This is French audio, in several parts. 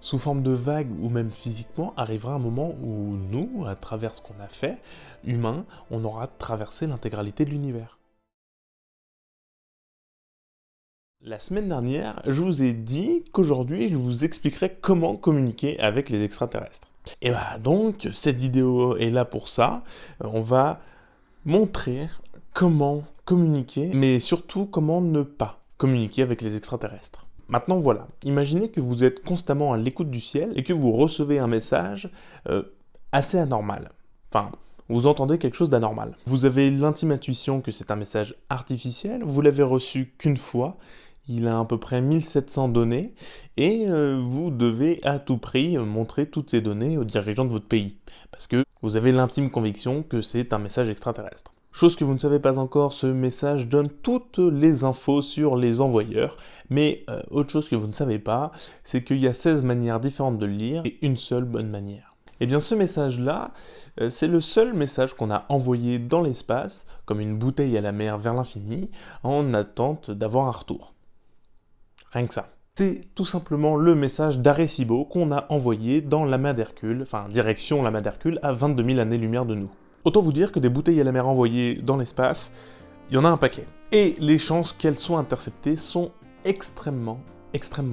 sous forme de vagues ou même physiquement, arrivera un moment où nous, à travers ce qu'on a fait, humains, on aura traversé l'intégralité de l'univers. La semaine dernière, je vous ai dit qu'aujourd'hui, je vous expliquerai comment communiquer avec les extraterrestres. Et bah donc, cette vidéo est là pour ça. On va montrer comment communiquer, mais surtout comment ne pas communiquer avec les extraterrestres. Maintenant voilà, imaginez que vous êtes constamment à l'écoute du ciel et que vous recevez un message assez anormal. Enfin, vous entendez quelque chose d'anormal. Vous avez l'intime intuition que c'est un message artificiel, vous l'avez reçu qu'une fois, il a à peu près 1700 données, et vous devez à tout prix montrer toutes ces données aux dirigeants de votre pays, parce que vous avez l'intime conviction que c'est un message extraterrestre. Chose que vous ne savez pas encore, ce message donne toutes les infos sur les envoyeurs, mais autre chose que vous ne savez pas, c'est qu'il y a 16 manières différentes de le lire et une seule bonne manière. Et bien ce message-là, c'est le seul message qu'on a envoyé dans l'espace, comme une bouteille à la mer vers l'infini, en attente d'avoir un retour. Rien que ça. C'est tout simplement le message d'Arecibo qu'on a envoyé dans l'amas d'Hercule, enfin direction l'amas d'Hercule, à 22 000 années-lumière de nous. Autant vous dire que des bouteilles à la mer envoyées dans l'espace, il y en a un paquet. Et les chances qu'elles soient interceptées sont extrêmement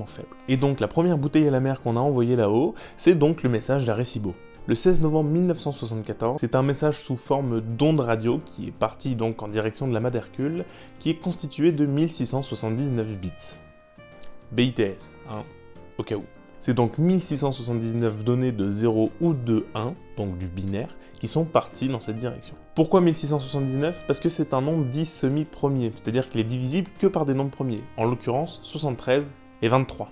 faibles. Et donc la première bouteille à la mer qu'on a envoyée là-haut, c'est donc le message d'Arecibo. Le 16 novembre 1974, c'est un message sous forme d'onde radio qui est parti donc en direction de l'amas d'Hercule, qui est constitué de 1679 bits. BITS, hein, au cas où. C'est donc 1679 données de 0 ou de 1, donc du binaire, qui sont parties dans cette direction. Pourquoi 1679 ? Parce que c'est un nombre dit semi-premier, c'est-à-dire qu'il est divisible que par des nombres premiers, en l'occurrence 73 et 23.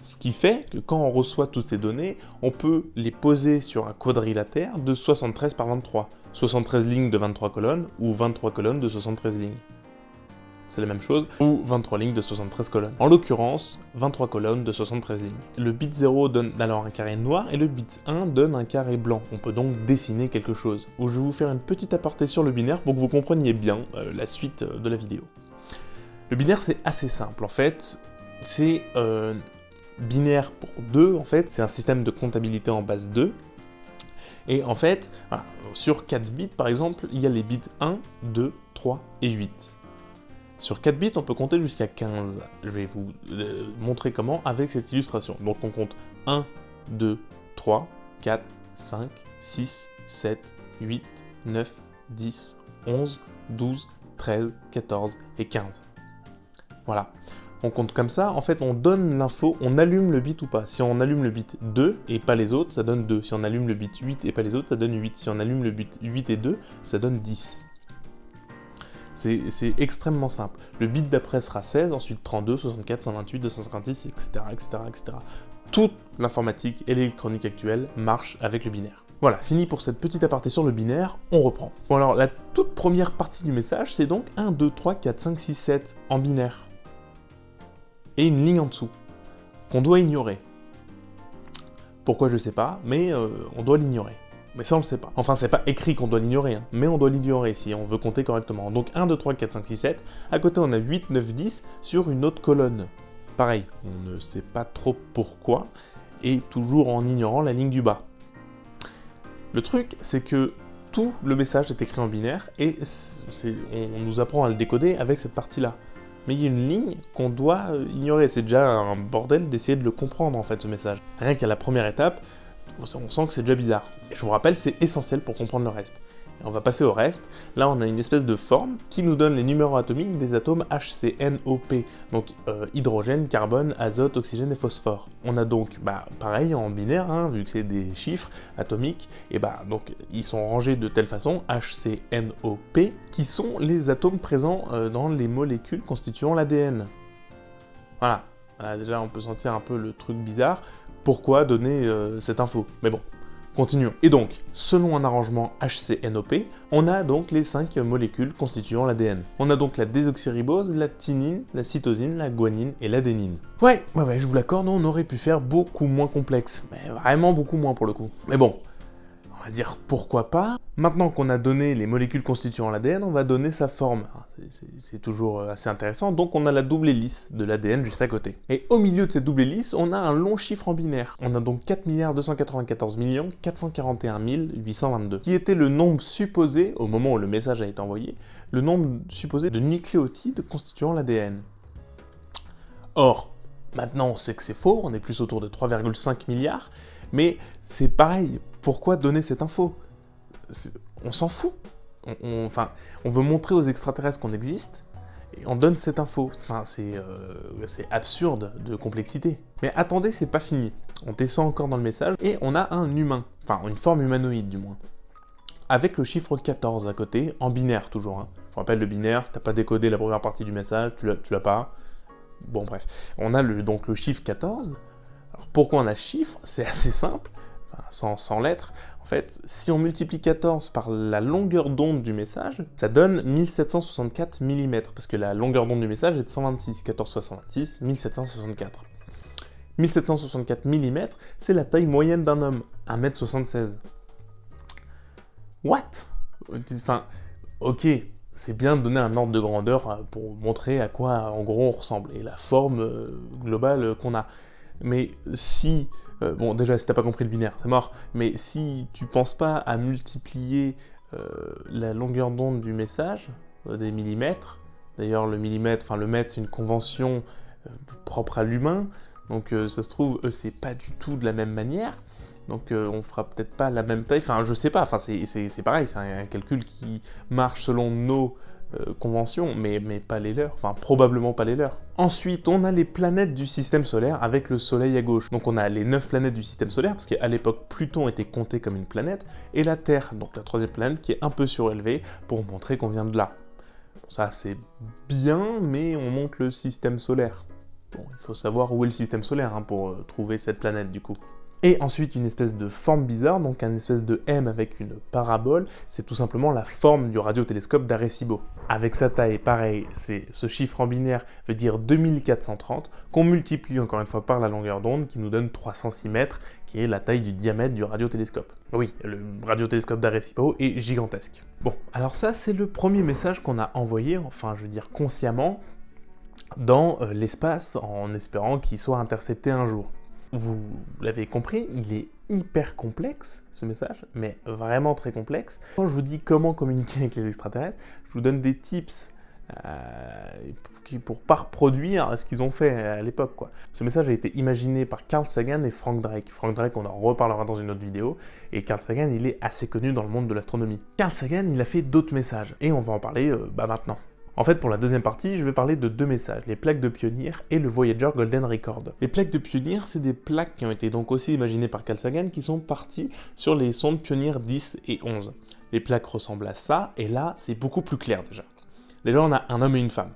Ce qui fait que quand on reçoit toutes ces données, on peut les poser sur un quadrilatère de 73 par 23, 73 lignes de 23 colonnes ou 23 colonnes de 73 lignes. C'est la même chose, ou 23 lignes de 73 colonnes. En l'occurrence, 23 colonnes de 73 lignes. Le bit 0 donne alors un carré noir et le bit 1 donne un carré blanc. On peut donc dessiner quelque chose. Où je vais vous faire une petite aparté sur le binaire pour que vous compreniez bien la suite de la vidéo. Le binaire, c'est assez simple en fait. C'est binaire pour 2 en fait. C'est un système de comptabilité en base 2. Et en fait, voilà, sur 4 bits par exemple, il y a les bits 1, 2, 3 et 8. Sur 4 bits, on peut compter jusqu'à 15. Je vais vous montrer comment avec cette illustration. Donc on compte 1, 2, 3, 4, 5, 6, 7, 8, 9, 10, 11, 12, 13, 14 et 15. Voilà. On compte comme ça, en fait on donne l'info, on allume le bit ou pas. Si on allume le bit 2 et pas les autres, ça donne 2. Si on allume le bit 8 et pas les autres, ça donne 8. Si on allume le bit 8 et 2, ça donne 10. C'est extrêmement simple. Le bit d'après sera 16, ensuite 32, 64, 128, 256, etc. etc. Toute l'informatique et l'électronique actuelle marche avec le binaire. Voilà, fini pour cette petite aparté sur le binaire, on reprend. Bon alors, la toute première partie du message, c'est donc 1, 2, 3, 4, 5, 6, 7 en binaire. Et une ligne en dessous, qu'on doit ignorer. Pourquoi je sais pas, mais on doit l'ignorer. Mais ça on le sait pas. Enfin c'est pas écrit qu'on doit l'ignorer, hein, mais on doit l'ignorer si on veut compter correctement. Donc 1, 2, 3, 4, 5, 6, 7, à côté on a 8, 9, 10 sur une autre colonne. Pareil, on ne sait pas trop pourquoi, et toujours en ignorant la ligne du bas. Le truc c'est que tout le message est écrit en binaire, et on nous apprend à le décoder avec cette partie-là. Mais il y a une ligne qu'on doit ignorer, c'est déjà un bordel d'essayer de le comprendre en fait ce message. Rien qu'à la première étape, on sent que c'est déjà bizarre. Et je vous rappelle, c'est essentiel pour comprendre le reste. Et on va passer au reste. Là, on a une espèce de forme qui nous donne les numéros atomiques des atomes HCNOP. Donc hydrogène, carbone, azote, oxygène et phosphore. On a donc, pareil en binaire, hein, vu que c'est des chiffres atomiques, et donc ils sont rangés de telle façon, HCNOP, qui sont les atomes présents dans les molécules constituant l'ADN. Voilà. Déjà, on peut sentir un peu le truc bizarre. Pourquoi donner cette info? Mais bon, continuons. Et donc, selon un arrangement HCNOP, on a donc les 5 molécules constituant l'ADN. On a donc la désoxyribose, la thymine, la cytosine, la guanine et l'adénine. Ouais, je vous l'accorde, on aurait pu faire beaucoup moins complexe. Mais vraiment beaucoup moins pour le coup. Mais bon, On va dire pourquoi pas. Maintenant qu'on a donné les molécules constituant l'ADN, on va donner sa forme. C'est toujours assez intéressant. Donc on a la double hélice de l'ADN juste à côté. Et au milieu de cette double hélice, on a un long chiffre en binaire. On a donc 4 294 441 822, qui était le nombre supposé, au moment où le message a été envoyé, le nombre supposé de nucléotides constituant l'ADN. Or, maintenant on sait que c'est faux, on est plus autour de 3,5 milliards, mais c'est pareil, pourquoi donner cette info ? On s'en fout. On veut montrer aux extraterrestres qu'on existe, et on donne cette info. Enfin, c'est absurde de complexité. Mais attendez, c'est pas fini. On descend encore dans le message, et on a un humain, enfin une forme humanoïde du moins, avec le chiffre 14 à côté, en binaire toujours. Hein. Je vous rappelle le binaire, si t'as pas décodé la première partie du message, tu l'as pas. Bon bref, on a donc le chiffre 14. Alors pourquoi on a ce chiffre ? C'est assez simple, sans lettres. En fait, si on multiplie 14 par la longueur d'onde du message, ça donne 1764 mm, parce que la longueur d'onde du message est de 126, 14 fois 126, 1764. 1764 mm, c'est la taille moyenne d'un homme, 1m76. What ? Enfin, ok, c'est bien de donner un ordre de grandeur pour montrer à quoi, en gros, on ressemble, et la forme globale qu'on a. Mais si, bon déjà si t'as pas compris le binaire, c'est mort, mais si tu penses pas à multiplier la longueur d'onde du message, des millimètres, d'ailleurs le millimètre, le mètre c'est une convention propre à l'humain, donc ça se trouve, c'est pas du tout de la même manière, donc on fera peut-être pas la même taille, je sais pas, c'est pareil, c'est un calcul qui marche selon nos conventions, mais pas les leurs, probablement pas les leurs. Ensuite, on a les planètes du système solaire avec le Soleil à gauche. Donc on a les 9 planètes du système solaire, parce qu'à l'époque, Pluton était compté comme une planète, et la Terre, donc la troisième planète, qui est un peu surélevée, pour montrer qu'on vient de là. Bon, ça c'est bien, mais on montre le système solaire. Bon, il faut savoir où est le système solaire pour trouver cette planète du coup. Et ensuite une espèce de forme bizarre, donc un espèce de M avec une parabole, c'est tout simplement la forme du radiotélescope d'Arecibo. Avec sa taille, pareil, ce chiffre en binaire veut dire 2430, qu'on multiplie encore une fois par la longueur d'onde, qui nous donne 306 mètres, qui est la taille du diamètre du radiotélescope. Oui, le radiotélescope d'Arecibo est gigantesque. Bon, alors ça c'est le premier message qu'on a envoyé, consciemment, dans l'espace, en espérant qu'il soit intercepté un jour. Vous l'avez compris, il est hyper complexe, ce message, mais vraiment très complexe. Quand je vous dis comment communiquer avec les extraterrestres, je vous donne des tips pour pas reproduire ce qu'ils ont fait à l'époque, quoi. Ce message a été imaginé par Carl Sagan et Frank Drake. Frank Drake, on en reparlera dans une autre vidéo, et Carl Sagan, il est assez connu dans le monde de l'astronomie. Carl Sagan, il a fait d'autres messages, et on va en parler maintenant. En fait, pour la deuxième partie, je vais parler de deux messages, les plaques de Pioneer et le Voyager Golden Record. Les plaques de Pioneer, c'est des plaques qui ont été donc aussi imaginées par Carl Sagan, qui sont parties sur les sondes Pioneer 10 et 11. Les plaques ressemblent à ça, et là, c'est beaucoup plus clair déjà. Déjà, on a un homme et une femme.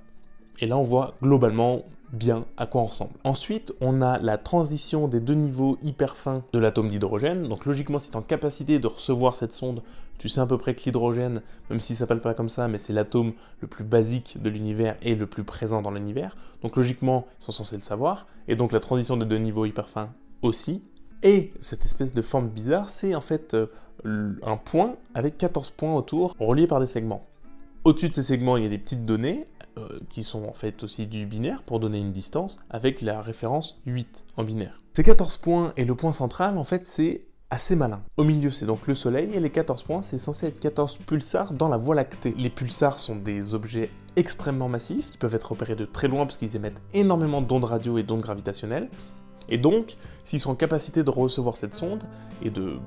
Et là, on voit globalement bien à quoi on ressemble. Ensuite, on a la transition des deux niveaux hyper fins de l'atome d'hydrogène. Donc logiquement, si tu es en capacité de recevoir cette sonde, tu sais à peu près que l'hydrogène, même si ça s'appelle pas comme ça, mais c'est l'atome le plus basique de l'univers et le plus présent dans l'univers. Donc logiquement, ils sont censés le savoir. Et donc la transition des deux niveaux hyper fins aussi. Et cette espèce de forme bizarre, c'est en fait un point avec 14 points autour, reliés par des segments. Au-dessus de ces segments, il y a des petites données, qui sont en fait aussi du binaire pour donner une distance, avec la référence 8 en binaire. Ces 14 points et le point central, en fait, c'est assez malin. Au milieu, c'est donc le Soleil, et les 14 points, c'est censé être 14 pulsars dans la Voie lactée. Les pulsars sont des objets extrêmement massifs, qui peuvent être repérés de très loin parce qu'ils émettent énormément d'ondes radio et d'ondes gravitationnelles. Et donc, s'ils sont en capacité de recevoir cette sonde et de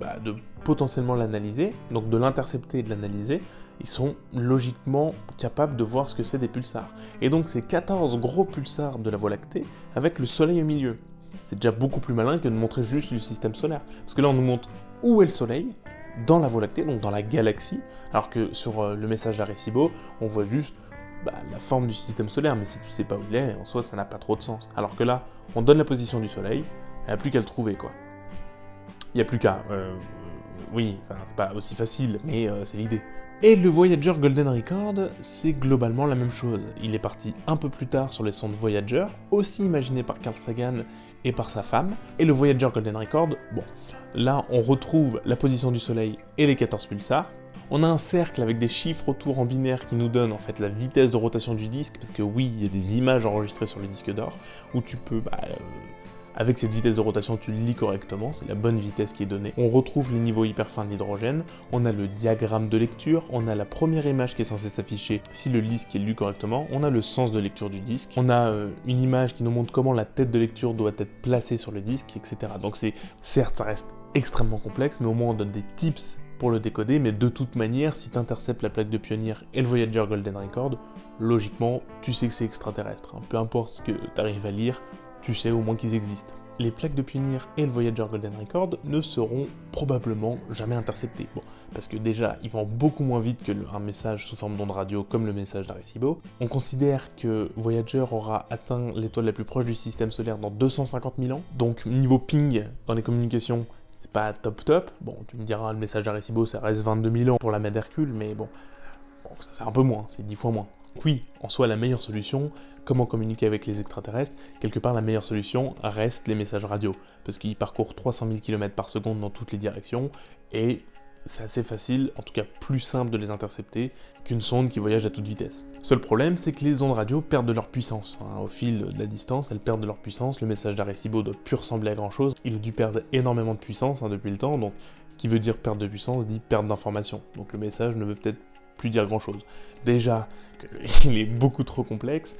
potentiellement l'analyser, donc de l'intercepter et de l'analyser, ils sont logiquement capables de voir ce que c'est des pulsars. Et donc c'est 14 gros pulsars de la Voie lactée avec le Soleil au milieu. C'est déjà beaucoup plus malin que de montrer juste le système solaire. Parce que là on nous montre où est le Soleil, dans la Voie lactée, donc dans la galaxie, alors que sur le message d'Arecibo, on voit juste la forme du système solaire, mais si tu sais pas où il est, en soi ça n'a pas trop de sens. Alors que là, on donne la position du Soleil, il n'y a plus qu'à le trouver, quoi. Il n'y a plus qu'à... oui, c'est pas aussi facile, mais c'est l'idée. Et le Voyager Golden Record, c'est globalement la même chose. Il est parti un peu plus tard sur les sondes Voyager, aussi imaginées par Carl Sagan et par sa femme. Et le Voyager Golden Record, bon, là on retrouve la position du Soleil et les 14 pulsars. On a un cercle avec des chiffres autour en binaire qui nous donnent en fait la vitesse de rotation du disque, parce que oui, il y a des images enregistrées sur le disque d'or, où tu peux, avec cette vitesse de rotation, tu le lis correctement, c'est la bonne vitesse qui est donnée. On retrouve les niveaux hyper fins de l'hydrogène, on a le diagramme de lecture, on a la première image qui est censée s'afficher si le disque est lu correctement, on a le sens de lecture du disque, on a une image qui nous montre comment la tête de lecture doit être placée sur le disque, etc. Donc certes, ça reste extrêmement complexe, mais au moins on donne des tips pour le décoder, mais de toute manière, si tu interceptes la plaque de Pioneer et le Voyager Golden Record, logiquement, tu sais que c'est extraterrestre. Peu importe ce que tu arrives à lire, tu sais au moins qu'ils existent. Les plaques de Pioneer et le Voyager Golden Record ne seront probablement jamais interceptés. Bon, parce que déjà, ils vont beaucoup moins vite qu'un message sous forme d'onde radio comme le message d'Arecibo. On considère que Voyager aura atteint l'étoile la plus proche du système solaire dans 250 000 ans. Donc niveau ping dans les communications, c'est pas top. Bon, tu me diras, le message d'Arecibo, ça reste 22 000 ans pour la mètre d'Hercule, mais bon, ça c'est un peu moins, c'est 10 fois moins. Oui, en soi, la meilleure solution, comment communiquer avec les extraterrestres, quelque part la meilleure solution reste les messages radio, parce qu'ils parcourent 300 000 km par seconde dans toutes les directions, et c'est assez facile, en tout cas plus simple de les intercepter qu'une sonde qui voyage à toute vitesse. Seul problème, c'est que les ondes radio perdent de leur puissance. Au fil de la distance, elles perdent de leur puissance. Le message d'Arecibo doit plus ressembler à grand chose. Il a dû perdre énormément de puissance depuis le temps, donc qui veut dire perte de puissance dit perte d'information. Donc le message ne veut peut-être plus dire grand chose. Déjà, il est beaucoup trop complexe,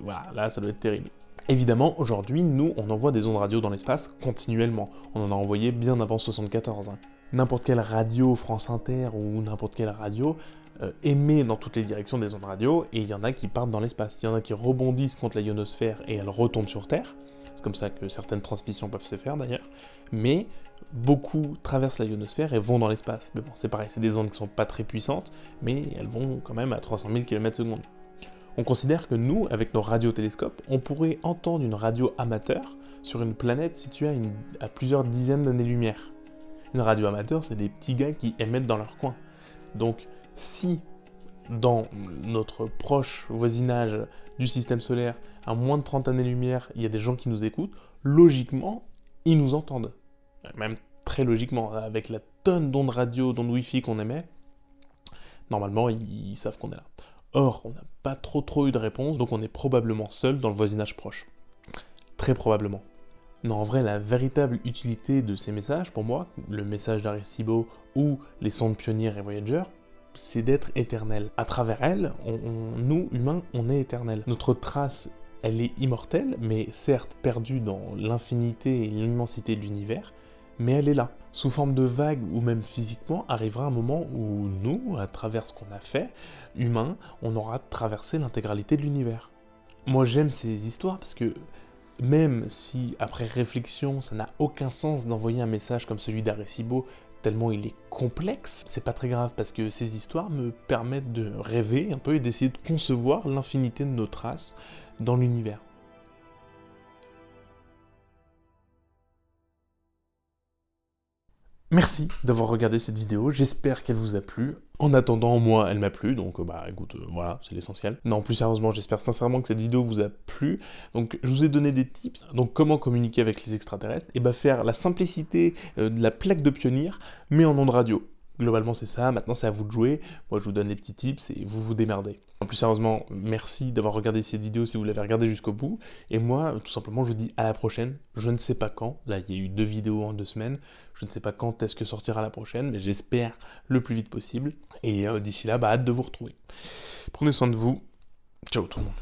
voilà, là ça doit être terrible. Évidemment, aujourd'hui, nous, on envoie des ondes radio dans l'espace continuellement. On en a envoyé bien avant 74. N'importe quelle radio, France Inter ou n'importe quelle radio, émet dans toutes les directions des ondes radio, et il y en a qui partent dans l'espace. Il y en a qui rebondissent contre la ionosphère et elles retombent sur Terre. C'est comme ça que certaines transmissions peuvent se faire d'ailleurs. Mais beaucoup traversent la ionosphère et vont dans l'espace. Mais bon, c'est pareil, c'est des ondes qui sont pas très puissantes, mais elles vont quand même à 300 000 km/s. On considère que nous, avec nos radiotélescopes, on pourrait entendre une radio amateur sur une planète située à plusieurs dizaines d'années-lumière. Une radio amateur, c'est des petits gars qui émettent dans leur coin. Donc, si dans notre proche voisinage du système solaire, à moins de 30 années-lumière, il y a des gens qui nous écoutent, logiquement, ils nous entendent. Même très logiquement, avec la tonne d'ondes radio, d'ondes Wi-Fi qu'on émet, normalement, ils savent qu'on est là. Or, on n'a pas trop eu de réponse, donc on est probablement seul dans le voisinage proche. Très probablement. Non, en vrai, la véritable utilité de ces messages, pour moi, le message d'Arecibo ou les sondes Pioneer et Voyager, c'est d'être éternel. À travers elles, nous, humains, on est éternels. Notre trace, elle est immortelle, mais certes perdue dans l'infinité et l'immensité de l'univers, mais elle est là. Sous forme de vague ou même physiquement, arrivera un moment où nous, à travers ce qu'on a fait, humains, on aura traversé l'intégralité de l'univers. Moi, j'aime ces histoires parce que même si, après réflexion, ça n'a aucun sens d'envoyer un message comme celui d'Arecibo, tellement il est complexe, c'est pas très grave parce que ces histoires me permettent de rêver un peu et d'essayer de concevoir l'infinité de nos traces dans l'univers. Merci d'avoir regardé cette vidéo, j'espère qu'elle vous a plu. En attendant, moi, elle m'a plu, donc écoute, voilà, c'est l'essentiel. Non, plus sérieusement, j'espère sincèrement que cette vidéo vous a plu. Donc, je vous ai donné des tips. Donc, comment communiquer avec les extraterrestres? Et faire la simplicité de la plaque de Pioneer, mais en ondes radio. Globalement, c'est ça. Maintenant, c'est à vous de jouer. Moi, je vous donne les petits tips et vous vous démerdez. En plus sérieusement, merci d'avoir regardé cette vidéo si vous l'avez regardée jusqu'au bout. Et moi, tout simplement, je vous dis à la prochaine. Je ne sais pas quand. Là, il y a eu 2 vidéos en 2 semaines. Je ne sais pas quand est-ce que sortira la prochaine, mais j'espère le plus vite possible. Et d'ici là, hâte de vous retrouver. Prenez soin de vous. Ciao tout le monde.